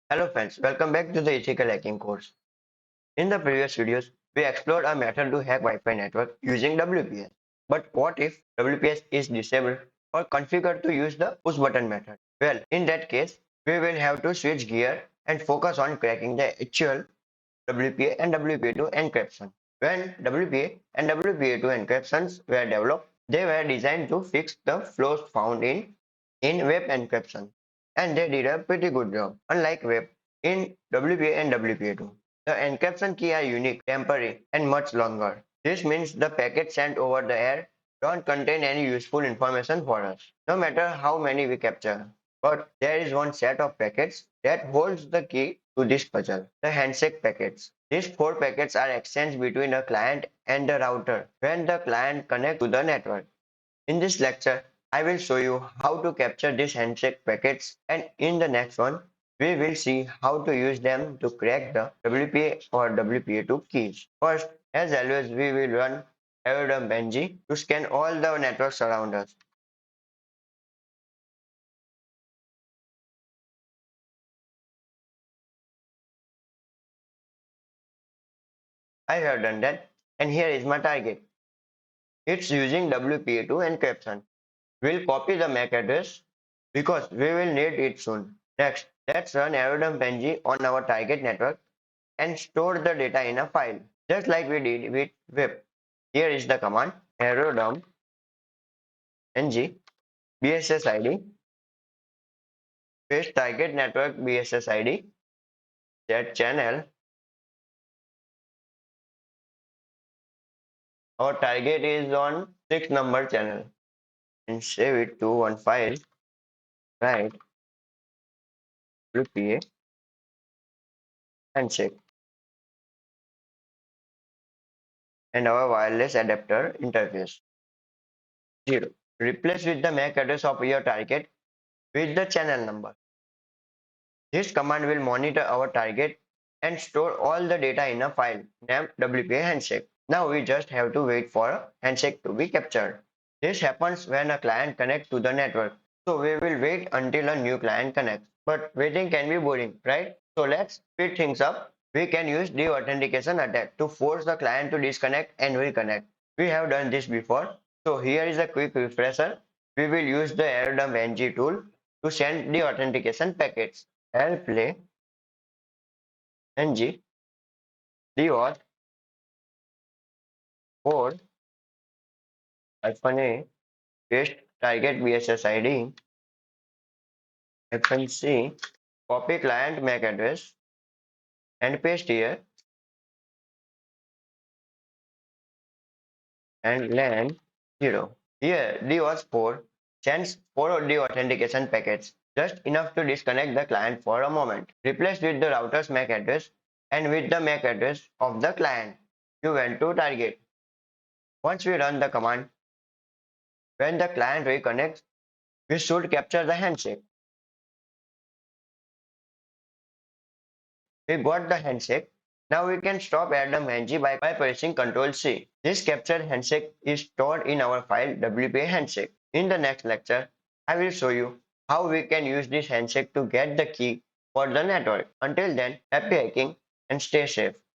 Hello friends, welcome back to the ethical hacking course. In the previous videos, we explored a method to hack Wi-Fi network using WPS. But what if WPS is disabled or configured to use the push button method? Well, in that case, we will have to switch gear and focus on cracking the actual WPA and WPA2 encryption. When WPA and WPA2 encryptions were developed, they were designed to fix the flaws found in web encryption, and they did a pretty good job. Unlike web, in WPA and WPA2, the encryption key are unique, temporary, and much longer. This means the packets sent over the air don't contain any useful information for us, no matter how many we capture. But there is one set of packets that holds the key to this puzzle, the handshake packets. These four packets are exchanged between a client and the router when the client connects to the network. In this lecture, I will show you how to capture these handshake packets, and in the next one, we will see how to use them to crack the WPA or WPA2 keys. First, as always, we will run Airodump-ng to scan all the networks around us. I have done that, and here is my target. It's using WPA2 encryption. We'll copy the MAC address because we will need it soon. Next, let's run Airodump-ng on our target network and store the data in a file, just like we did with web. Here is the command airodump-ng BSS ID, paste target network BSS ID, set channel. Our target is on 6-number channel and save it to one file, right? WPA handshake and our wireless adapter interface. 0. Replace with the MAC address of your target with the channel number. This command will monitor our target and store all the data in a file named WPA handshake. Now we just have to wait for a handshake to be captured. This happens when a client connects to the network. So we will wait until a new client connects. But waiting can be boring, right? So let's speed things up. We can use the authentication attack to force the client to disconnect and reconnect. We have done this before. So here is a quick refresher. We will use the Airodump-ng tool to send the authentication packets. Airplay ng dot code -a paste target BSS ID -c copy client MAC address and paste here and LAN 0. Here D was 4 sends 4 of the authentication packets, just enough to disconnect the client for a moment. Replace with the router's MAC address and with the MAC address of the client you went to target. Once we run the command, when the client reconnects, we should capture the handshake. We got the handshake. Now we can stop Airodump-ng by pressing Ctrl C. This captured handshake is stored in our file WPA handshake. In the next lecture, I will show you how we can use this handshake to get the key for the network. Until then, happy hacking and stay safe.